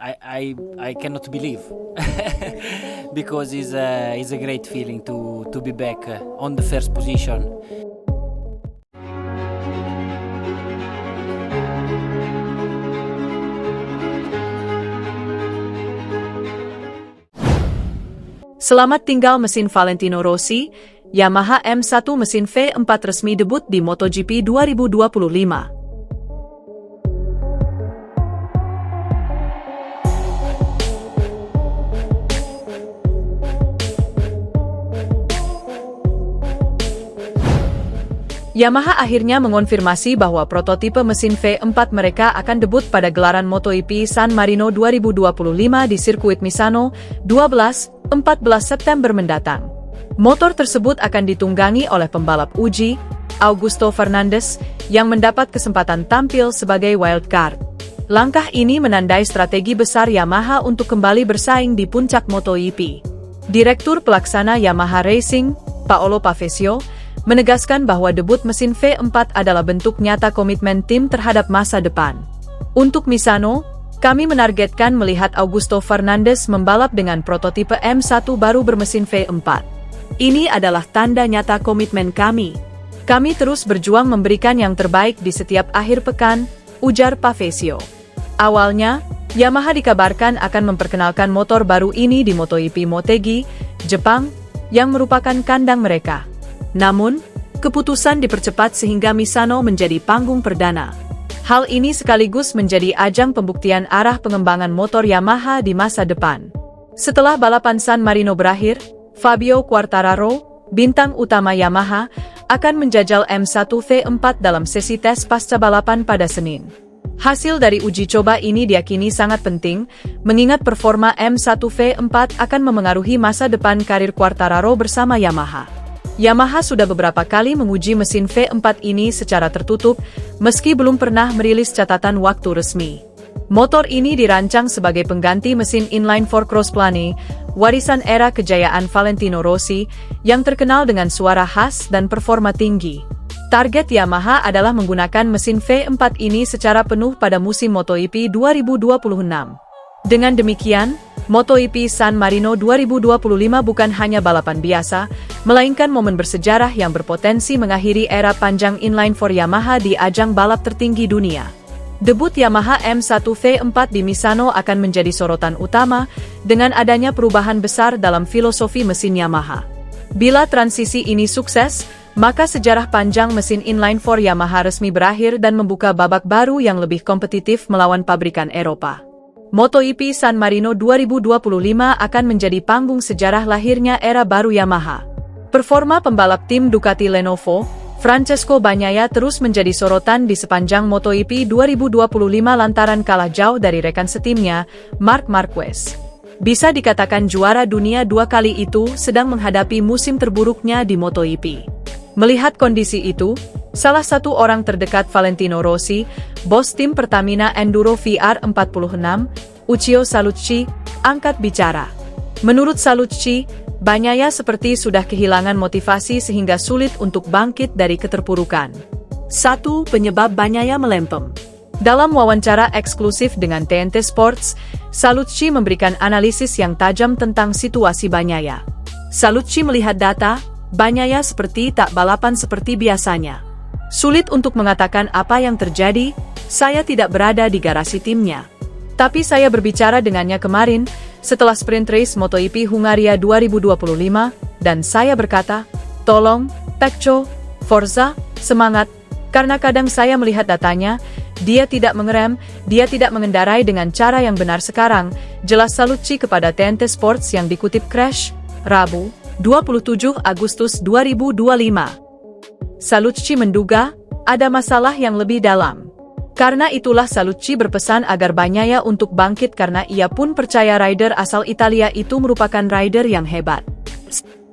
I cannot believe because it's a great feeling to be back on the first position. Selamat tinggal mesin Valentino Rossi, Yamaha M1 mesin V4 resmi debut di MotoGP 2025. Yamaha akhirnya mengonfirmasi bahwa prototipe mesin V4 mereka akan debut pada gelaran MotoGP San Marino 2025 di sirkuit Misano, 12-14 September mendatang. Motor tersebut akan ditunggangi oleh pembalap uji, Augusto Fernandes, yang mendapat kesempatan tampil sebagai wildcard. Langkah ini menandai strategi besar Yamaha untuk kembali bersaing di puncak MotoGP. Direktur Pelaksana Yamaha Racing, Paolo Pavesio, menegaskan bahwa debut mesin V4 adalah bentuk nyata komitmen tim terhadap masa depan. Untuk Misano, kami menargetkan melihat Augusto Fernandes membalap dengan prototipe M1 baru bermesin V4. Ini adalah tanda nyata komitmen kami. Kami terus berjuang memberikan yang terbaik di setiap akhir pekan, ujar Pavesio. Awalnya, Yamaha dikabarkan akan memperkenalkan motor baru ini di MotoGP Motegi, Jepang, yang merupakan kandang mereka. Namun, keputusan dipercepat sehingga Misano menjadi panggung perdana. Hal ini sekaligus menjadi ajang pembuktian arah pengembangan motor Yamaha di masa depan. Setelah balapan San Marino berakhir, Fabio Quartararo, bintang utama Yamaha, akan menjajal M1 V4 dalam sesi tes pasca balapan pada Senin. Hasil dari uji coba ini diyakini sangat penting, mengingat performa M1 V4 akan memengaruhi masa depan karir Quartararo bersama Yamaha. Yamaha sudah beberapa kali menguji mesin V4 ini secara tertutup, meski belum pernah merilis catatan waktu resmi. Motor ini dirancang sebagai pengganti mesin inline-4 crossplane, warisan era kejayaan Valentino Rossi, yang terkenal dengan suara khas dan performa tinggi. Target Yamaha adalah menggunakan mesin V4 ini secara penuh pada musim MotoGP 2026. Dengan demikian, MotoGP San Marino 2025 bukan hanya balapan biasa, melainkan momen bersejarah yang berpotensi mengakhiri era panjang inline-4 Yamaha di ajang balap tertinggi dunia. Debut Yamaha M1 V4 di Misano akan menjadi sorotan utama, dengan adanya perubahan besar dalam filosofi mesin Yamaha. Bila transisi ini sukses, maka sejarah panjang mesin inline-4 Yamaha resmi berakhir dan membuka babak baru yang lebih kompetitif melawan pabrikan Eropa. MotoGP San Marino 2025 akan menjadi panggung sejarah lahirnya era baru Yamaha. Performa pembalap tim Ducati Lenovo, Francesco Bagnaia terus menjadi sorotan di sepanjang MotoGP 2025 lantaran kalah jauh dari rekan setimnya, Marc Marquez. Bisa dikatakan juara dunia dua kali itu sedang menghadapi musim terburuknya di MotoGP. Melihat kondisi itu, salah satu orang terdekat Valentino Rossi, bos tim Pertamina Enduro VR46, Uccio Salucci, angkat bicara. Menurut Salucci, Bagnaia seperti sudah kehilangan motivasi sehingga sulit untuk bangkit dari keterpurukan. Satu penyebab Bagnaia melempem. Dalam wawancara eksklusif dengan TNT Sports, Salucci memberikan analisis yang tajam tentang situasi Bagnaia. Salucci melihat data, Bagnaia seperti tak balapan seperti biasanya. Sulit untuk mengatakan apa yang terjadi, saya tidak berada di garasi timnya. Tapi saya berbicara dengannya kemarin, setelah sprint race MotoGP Hungaria 2025, dan saya berkata, tolong, Pecco, Forza, semangat, karena kadang saya melihat datanya, dia tidak mengerem, dia tidak mengendarai dengan cara yang benar sekarang, jelas Salucci kepada TNT Sports yang dikutip Crash, Rabu, 27 Agustus 2025. Salucci menduga ada masalah yang lebih dalam. Karena itulah Salucci berpesan agar Bagnaia untuk bangkit karena ia pun percaya rider asal Italia itu merupakan rider yang hebat.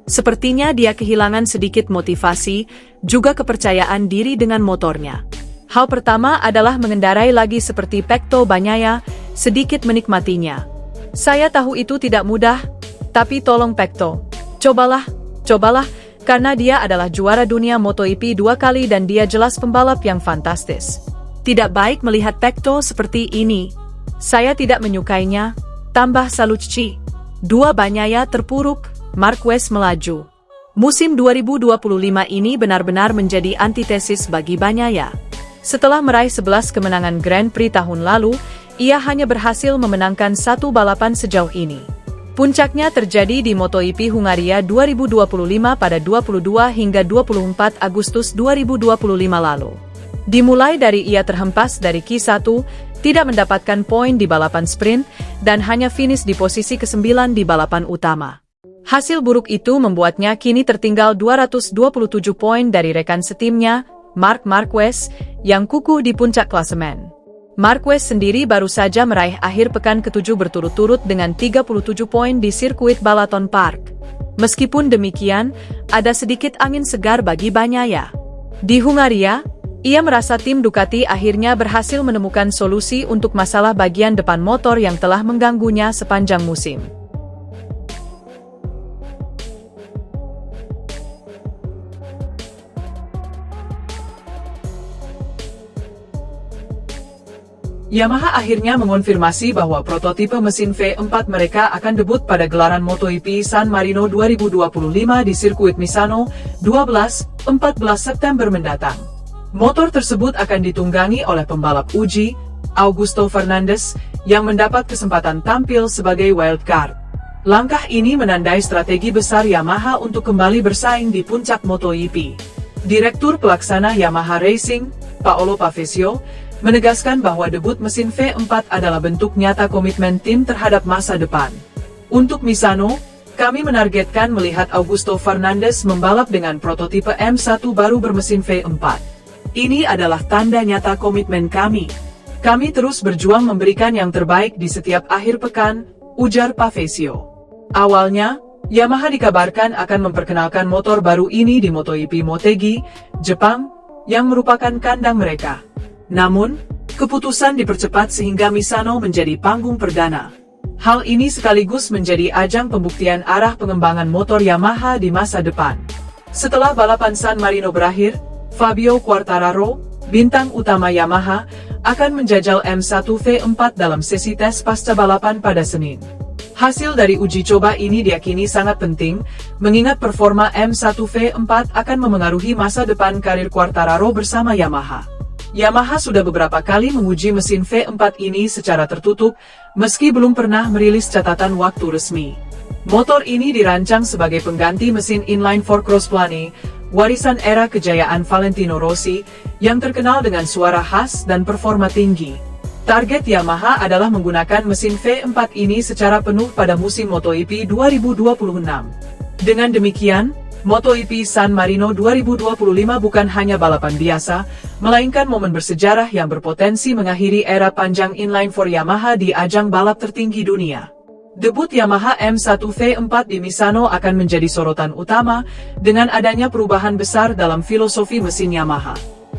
Sepertinya dia kehilangan sedikit motivasi, juga kepercayaan diri dengan motornya. Hal pertama adalah mengendarai lagi seperti Pecco Bagnaia, sedikit menikmatinya. Saya tahu itu tidak mudah, tapi tolong Pecco. Cobalah, karena dia adalah juara dunia MotoGP 2 kali dan dia jelas pembalap yang fantastis. Tidak baik melihat Pecco seperti ini. Saya tidak menyukainya, tambah Salucci. Dua Bagnaia terpuruk, Marquez melaju. Musim 2025 ini benar-benar menjadi antitesis bagi Bagnaia. Setelah meraih 11 kemenangan Grand Prix tahun lalu, ia hanya berhasil memenangkan satu balapan sejauh ini. Puncaknya terjadi di MotoGP Hungaria 2025 pada 22 hingga 24 Agustus 2025 lalu. Dimulai dari ia terhempas dari Q1, tidak mendapatkan poin di balapan sprint, dan hanya finish di posisi ke-9 di balapan utama. Hasil buruk itu membuatnya kini tertinggal 227 poin dari rekan setimnya, Marc Marquez, yang kukuh di puncak klasemen. Marquez sendiri baru saja meraih akhir pekan ke-7 berturut-turut dengan 37 poin di sirkuit Balaton Park. Meskipun demikian, ada sedikit angin segar bagi Bagnaia. Di Hungaria, ia merasa tim Ducati akhirnya berhasil menemukan solusi untuk masalah bagian depan motor yang telah mengganggunya sepanjang musim. Yamaha akhirnya mengonfirmasi bahwa prototipe mesin V4 mereka akan debut pada gelaran MotoGP San Marino 2025 di sirkuit Misano, 12-14 September mendatang. Motor tersebut akan ditunggangi oleh pembalap uji, Augusto Fernandes, yang mendapat kesempatan tampil sebagai wildcard. Langkah ini menandai strategi besar Yamaha untuk kembali bersaing di puncak MotoGP. Direktur Pelaksana Yamaha Racing, Paolo Pavesio, menegaskan bahwa debut mesin V4 adalah bentuk nyata komitmen tim terhadap masa depan. Untuk Misano, kami menargetkan melihat Augusto Fernandes membalap dengan prototipe M1 baru bermesin V4. Ini adalah tanda nyata komitmen kami. Kami terus berjuang memberikan yang terbaik di setiap akhir pekan, ujar Pavesio. Awalnya, Yamaha dikabarkan akan memperkenalkan motor baru ini di MotoGP Motegi, Jepang, yang merupakan kandang mereka. Namun, keputusan dipercepat sehingga Misano menjadi panggung perdana. Hal ini sekaligus menjadi ajang pembuktian arah pengembangan motor Yamaha di masa depan. Setelah balapan San Marino berakhir, Fabio Quartararo, bintang utama Yamaha, akan menjajal M1 V4 dalam sesi tes pasca balapan pada Senin. Hasil dari uji coba ini diyakini sangat penting, mengingat performa M1 V4 akan memengaruhi masa depan karir Quartararo bersama Yamaha. Yamaha sudah beberapa kali menguji mesin V4 ini secara tertutup, meski belum pernah merilis catatan waktu resmi. Motor ini dirancang sebagai pengganti mesin inline-4 crossplane, warisan era kejayaan Valentino Rossi, yang terkenal dengan suara khas dan performa tinggi. Target Yamaha adalah menggunakan mesin V4 ini secara penuh pada musim MotoGP 2026. Dengan demikian, MotoGP San Marino 2025 bukan hanya balapan biasa, melainkan momen bersejarah yang berpotensi mengakhiri era panjang inline-4 Yamaha di ajang balap tertinggi dunia. Debut Yamaha M1 V4 di Misano akan menjadi sorotan utama, dengan adanya perubahan besar dalam filosofi mesin Yamaha.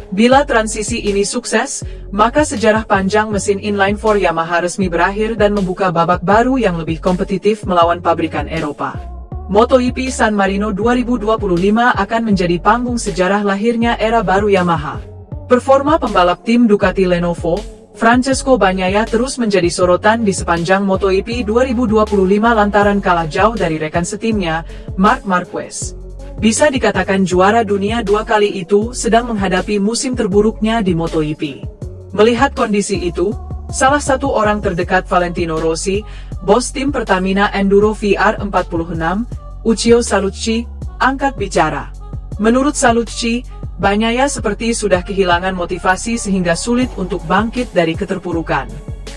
Bila transisi ini sukses, maka sejarah panjang mesin inline-4 Yamaha resmi berakhir dan membuka babak baru yang lebih kompetitif melawan pabrikan Eropa. MotoGP San Marino 2025 akan menjadi panggung sejarah lahirnya era baru Yamaha. Performa pembalap tim Ducati Lenovo, Francesco Bagnaia terus menjadi sorotan di sepanjang MotoGP 2025 lantaran kalah jauh dari rekan setimnya, Marc Marquez. Bisa dikatakan juara dunia dua kali itu sedang menghadapi musim terburuknya di MotoGP. Melihat kondisi itu, salah satu orang terdekat Valentino Rossi, bos tim Pertamina Enduro VR46, Uccio Salucci, angkat bicara. Menurut Salucci, Bagnaia seperti sudah kehilangan motivasi sehingga sulit untuk bangkit dari keterpurukan.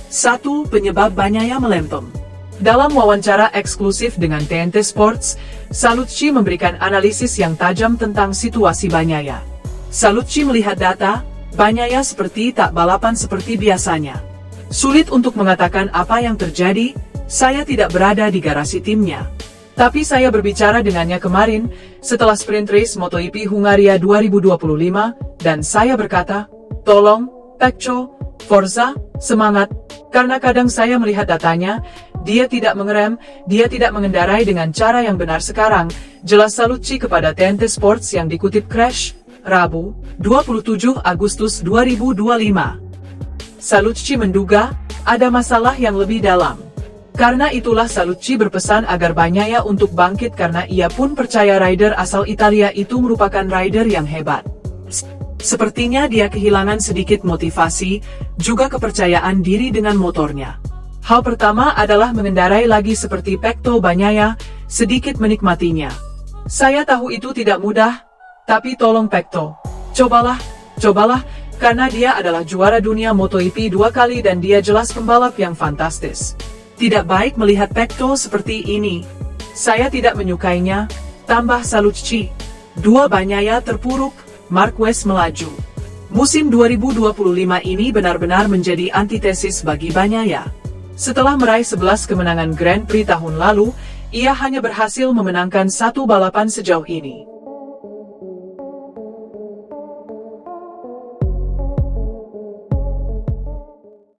Satu penyebab Bagnaia melempem. Dalam wawancara eksklusif dengan TNT Sports, Salucci memberikan analisis yang tajam tentang situasi Bagnaia. Salucci melihat data, Bagnaia seperti tak balapan seperti biasanya. Sulit untuk mengatakan apa yang terjadi, saya tidak berada di garasi timnya. Tapi saya berbicara dengannya kemarin, setelah sprint race MotoGP Hungaria 2025, dan saya berkata, tolong, Pecco, Forza, semangat, karena kadang saya melihat datanya, dia tidak mengerem, dia tidak mengendarai dengan cara yang benar sekarang, jelas Salucci kepada TNT Sports yang dikutip Crash, Rabu, 27 Agustus 2025. Salucci menduga, Ada masalah yang lebih dalam. Karena itulah Salucci berpesan agar Bagnaia untuk bangkit karena ia pun percaya rider asal Italia itu merupakan rider yang hebat. Sepertinya dia kehilangan sedikit motivasi, juga kepercayaan diri dengan motornya. Hal pertama adalah mengendarai lagi seperti Pecco Bagnaia, sedikit menikmatinya. Saya tahu itu tidak mudah, tapi tolong Pecco. Cobalah, karena dia adalah juara dunia MotoGP 2 kali dan dia jelas pembalap yang fantastis. Tidak baik melihat Pecco seperti ini. Saya tidak menyukainya, tambah Salucci. Dua Bagnaia terpuruk, Marquez melaju. Musim 2025 ini benar-benar menjadi antitesis bagi Bagnaia. Setelah meraih 11 kemenangan Grand Prix tahun lalu, ia hanya berhasil memenangkan 1 balapan sejauh ini.